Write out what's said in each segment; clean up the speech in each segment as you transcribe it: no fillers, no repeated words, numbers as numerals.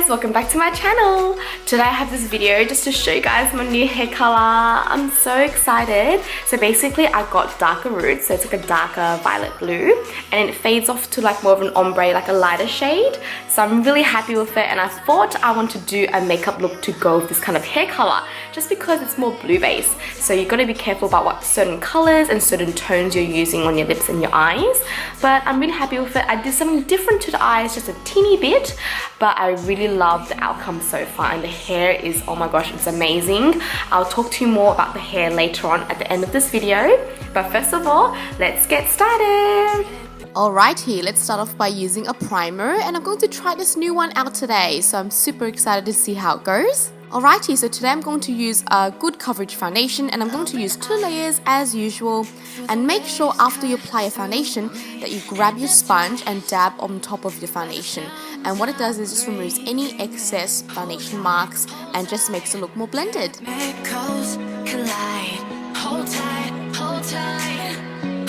guys, welcome back to my channel. Today I have this video just to show you guys my new hair color. I'm so excited. So basically I got darker roots, so it's like a darker violet blue, and it fades off to like more of an ombre, like a lighter shade. So I'm really happy with it, and I thought I want to do a makeup look to go with this kind of hair color just because it's more blue based. So you got to be careful about what certain colors and certain tones you're using on your lips and your eyes. But I'm really happy with it. I did something different to the eyes, just a teeny bit, but I really love the outcome so far, and the hair is, oh my gosh, it's amazing. I'll talk to you more about the hair later on at the end of this video, but first of all, let's get started. Alrighty, let's start off by using a primer, and I'm going to try this new one out today, so I'm super excited to see how it goes. Alrighty, so today I'm going to use a good coverage foundation, and I'm going to use 2 layers as usual. And make sure after you apply a foundation that you grab your sponge and dab on top of your foundation. And what it does is just removes any excess foundation marks and just makes it look more blended. Echoes collide. Hold tight, hold tight,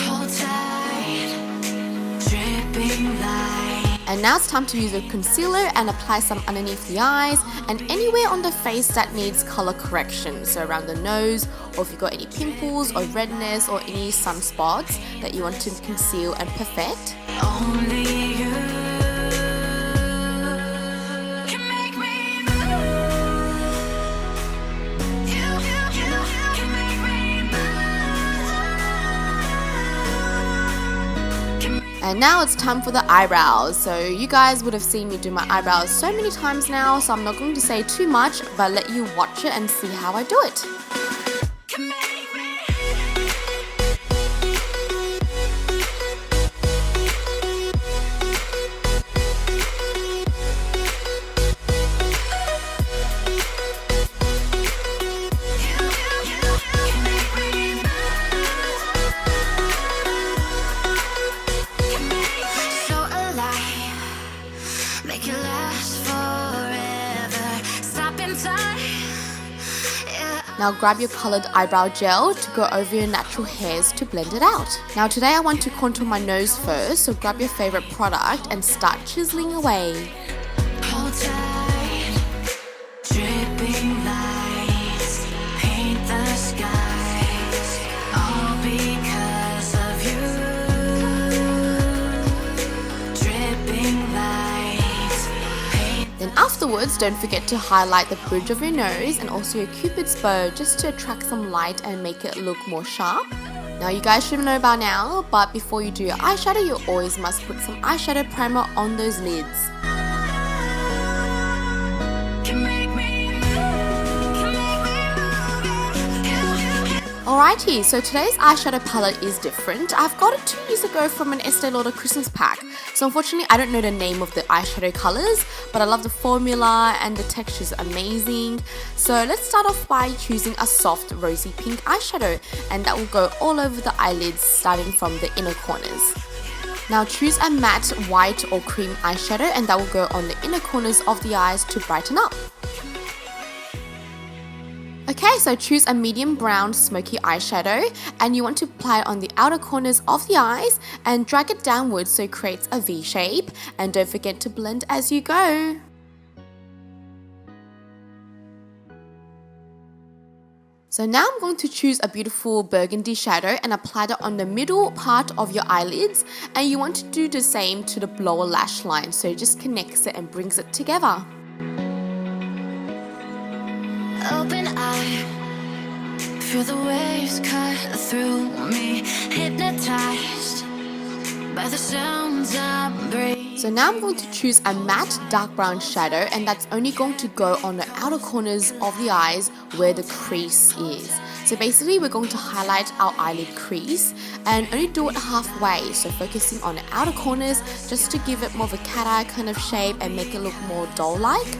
hold tight. Dripping light. And now it's time to use a concealer and apply some underneath the eyes and anywhere on the face that needs color correction. So around the nose, or if you've got any pimples or redness or any sunspots that you want to conceal and perfect. Only you can make me move. You can make me move. And now it's time for the eyebrows. So you guys would have seen me do my eyebrows so many times now, so I'm not going to say too much, but let you watch it and see how I do it. Now grab your colored eyebrow gel to go over your natural hairs to blend it out. Now today I want to contour my nose first, so grab your favorite product and start chiseling away. Hold tight, dripping lights, paint the skies, all because of you. Dripping lights, Then afterwards, don't forget to highlight the bridge of your nose and also your cupid's bow just to attract some light and make it look more sharp. Now you guys should know by now, but before you do your eyeshadow, you always must put some eyeshadow primer on those lids. Alrighty, so today's eyeshadow palette is different. I've got it 2 years ago from an Estee Lauder Christmas pack. So unfortunately I don't know the name of the eyeshadow colors, but I love the formula and the texture is amazing. So let's start off by choosing a soft rosy pink eyeshadow, and that will go all over the eyelids starting from the inner corners. Now choose a matte white or cream eyeshadow, and that will go on the inner corners of the eyes to brighten up. Okay, so choose a medium brown smoky eyeshadow, and you want to apply it on the outer corners of the eyes and drag it downwards so it creates a V shape, and don't forget to blend as you go. So now I'm going to choose a beautiful burgundy shadow and apply that on the middle part of your eyelids, and you want to do the same to the lower lash line, so it just connects it and brings it together. open eye, feel the waves cut through me, hypnotized by the sounds I breathe. So now I'm going to choose a matte dark brown shadow, and that's only going to go on the outer corners of the eyes where the crease is. So basically we're going to highlight our eyelid crease and only do it halfway, so focusing on the outer corners just to give it more of a cat eye kind of shape and make it look more doll-like.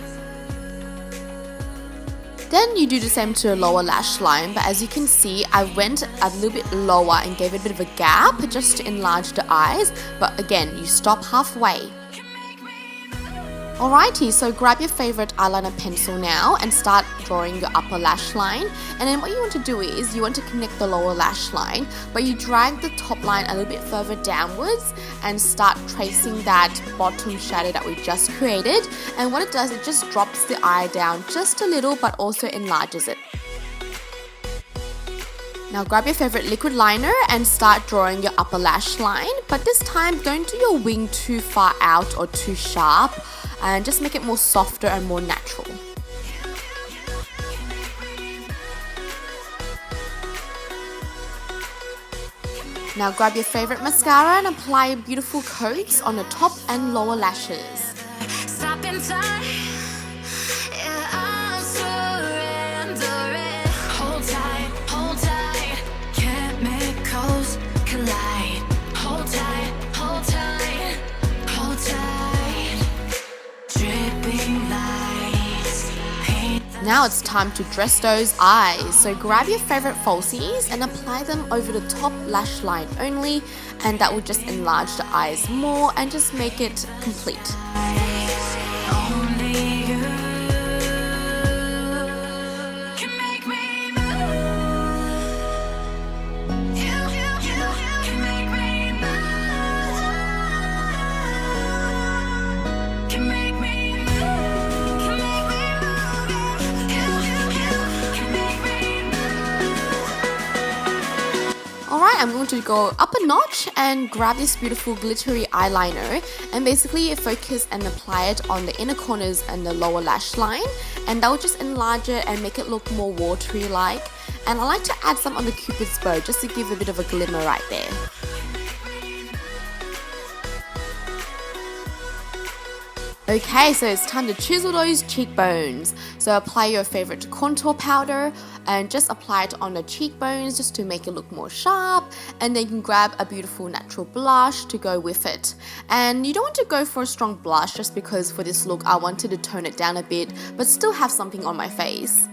Then you do the same to the lower lash line, but as you can see, I went a little bit lower and gave it a bit of a gap just to enlarge the eyes, but again, you stop halfway. Alrighty, so grab your favorite eyeliner pencil now and start drawing your upper lash line. And then what you want to do is you want to connect the lower lash line, but you drag the top line a little bit further downwards and start tracing that bottom shadow that we just created. And what it does, it just drops the eye down just a little but also enlarges it. Now grab your favorite liquid liner and start drawing your upper lash line, but this time don't do your wing too far out or too sharp, and just make it more softer and more natural. Now grab your favorite mascara and apply beautiful coats on the top and lower lashes. Stop in time. Yeah, I'm surrendering. Hold tight, chemicals collide. Hold tight, hold tight, hold tight. Dripping lights. Now it's time to dress those eyes. So grab your favorite falsies and apply them over the top lash line only, and that will just enlarge the eyes more and just make it complete. I'm going to go up a notch and grab this beautiful glittery eyeliner and basically focus and apply it on the inner corners and the lower lash line, and that will just enlarge it and make it look more watery like. And I like to add some on the Cupid's bow just to give a bit of a glimmer right there. Okay, so it's time to chisel those cheekbones. So apply your favorite contour powder and just apply it on the cheekbones just to make it look more sharp, and then you can grab a beautiful natural blush to go with it. And you don't want to go for a strong blush just because for this look I wanted to tone it down a bit but still have something on my face.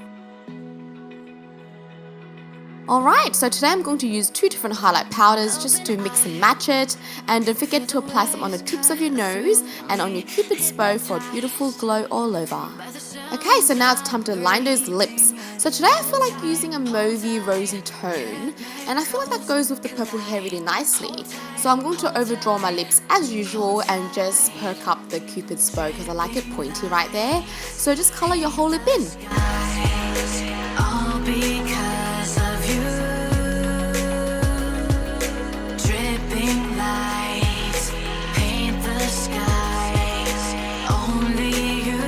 Alright, so today I'm going to use two different highlight powders just to mix and match it, and don't forget to apply some on the tips of your nose and on your Cupid's bow for a beautiful glow all over. Okay, so now it's time to line those lips. So today I feel like using a mauvey rosy tone, and I feel like that goes with the purple hair really nicely. So I'm going to overdraw my lips as usual and just perk up the Cupid's bow because I like it pointy right there. So just colour your whole lip in. All because of you. Dripping lights paint the skies. Only you.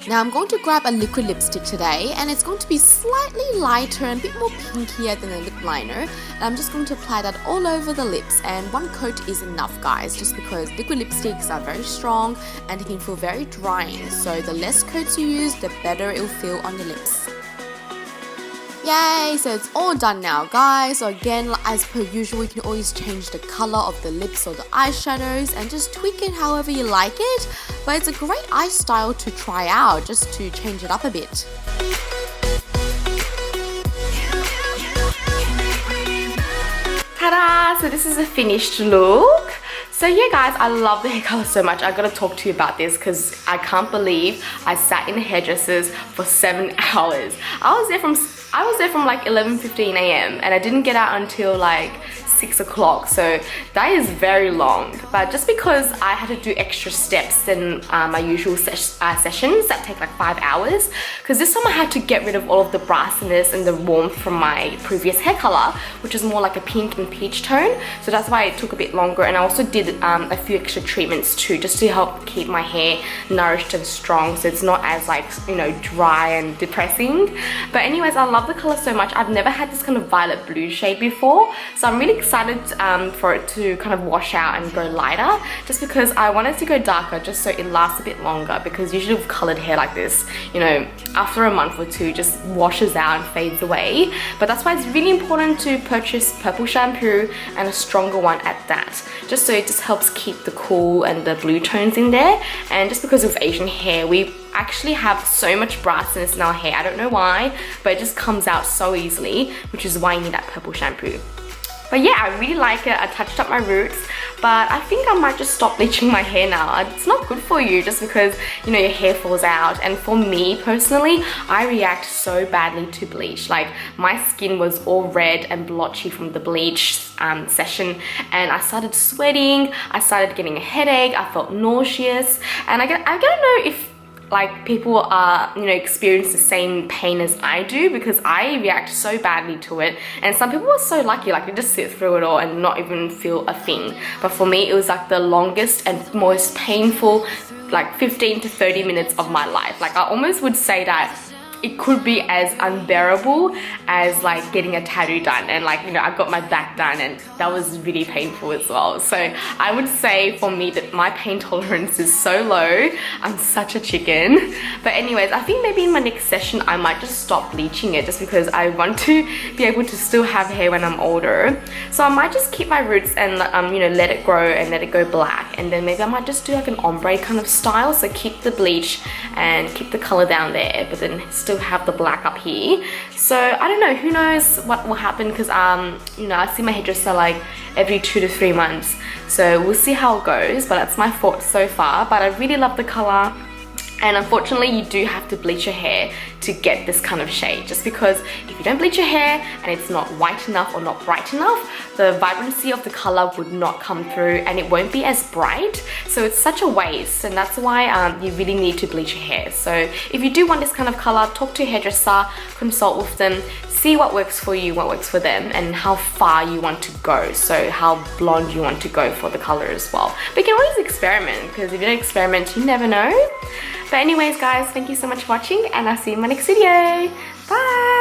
Now I'm going to grab a liquid lipstick today, and it's going to be slightly lighter and a bit more pinkier than a lip liner. And I'm just going to apply that all over the lips, and one coat is enough guys, just because liquid lipsticks are very strong and they can feel very drying. So the less coats you use, the better it will feel on your lips. Yay! So it's all done now guys. So again, as per usual, you can always change the color of the lips or the eyeshadows and just tweak it however you like it. But it's a great eye style to try out just to change it up a bit. Ta-da! So this is a finished look. So yeah guys, I love the hair color so much. I gotta talk to you about this because I can't believe I sat in the hairdressers for 7 hours. I was there from like 11:15 a.m. and I didn't get out until like 6 o'clock, so that is very long. But just because I had to do extra steps than my usual sessions that take like 5 hours, because this time I had to get rid of all of the brassiness and the warmth from my previous hair color, which is more like a pink and peach tone, so that's why it took a bit longer. And I also did a few extra treatments too, just to help keep my hair nourished and strong, so it's not as like, you know, dry and depressing. But anyways, I love the color so much. I've never had this kind of violet blue shade before, so I'm really excited for it to kind of wash out and go lighter, just because I wanted to go darker just so it lasts a bit longer, because usually with colored hair like this, you know, after a month or two just washes out and fades away. But that's why it's really important to purchase purple shampoo, and a stronger one at that, just so it just helps keep the cool and the blue tones in there. And just because of Asian hair, we actually have so much brassiness in our hair. I don't know why, but it just comes out so easily, which is why you need that purple shampoo. But yeah, I really like it. I touched up my roots, but I think I might just stop bleaching my hair now. It's not good for you just because, you know, your hair falls out. And for me personally, I react so badly to bleach. Like, my skin was all red and blotchy from the bleach session, and I started sweating, I started getting a headache, I felt nauseous, and I gotta know if like people are, you know, experience the same pain as I do, because I react so badly to it. And some people are so lucky, like they just sit through it all and not even feel a thing. But for me, it was like the longest and most painful like 15 to 30 minutes of my life. Like, I almost would say that it could be as unbearable as like getting a tattoo done, and like, you know, I got my back done and that was really painful as well. So I would say for me that my pain tolerance is so low. I'm such a chicken. But anyways, I think maybe in my next session I might just stop bleaching it, just because I want to be able to still have hair when I'm older. So I might just keep my roots and you know, let it grow and let it go black, and then maybe I might just do like an ombre kind of style. So keep the bleach and keep the color down there, but then still have the black up here. So I don't know, who knows what will happen, because you know, I see my hairdresser like every 2 to 3 months, so we'll see how it goes. But that's my thoughts so far. But I really love the color, and unfortunately you do have to bleach your hair to get this kind of shade, just because if you don't bleach your hair and it's not white enough or not bright enough, the vibrancy of the color would not come through and it won't be as bright. So it's such a waste, and that's why you really need to bleach your hair. So if you do want this kind of color, talk to a hairdresser, consult with them, see what works for you, what works for them, and how far you want to go. So how blonde you want to go for the color as well. But you can always experiment, because if you don't experiment, you never know. But anyways guys, thank you so much for watching, and I'll see you in my next video. Bye!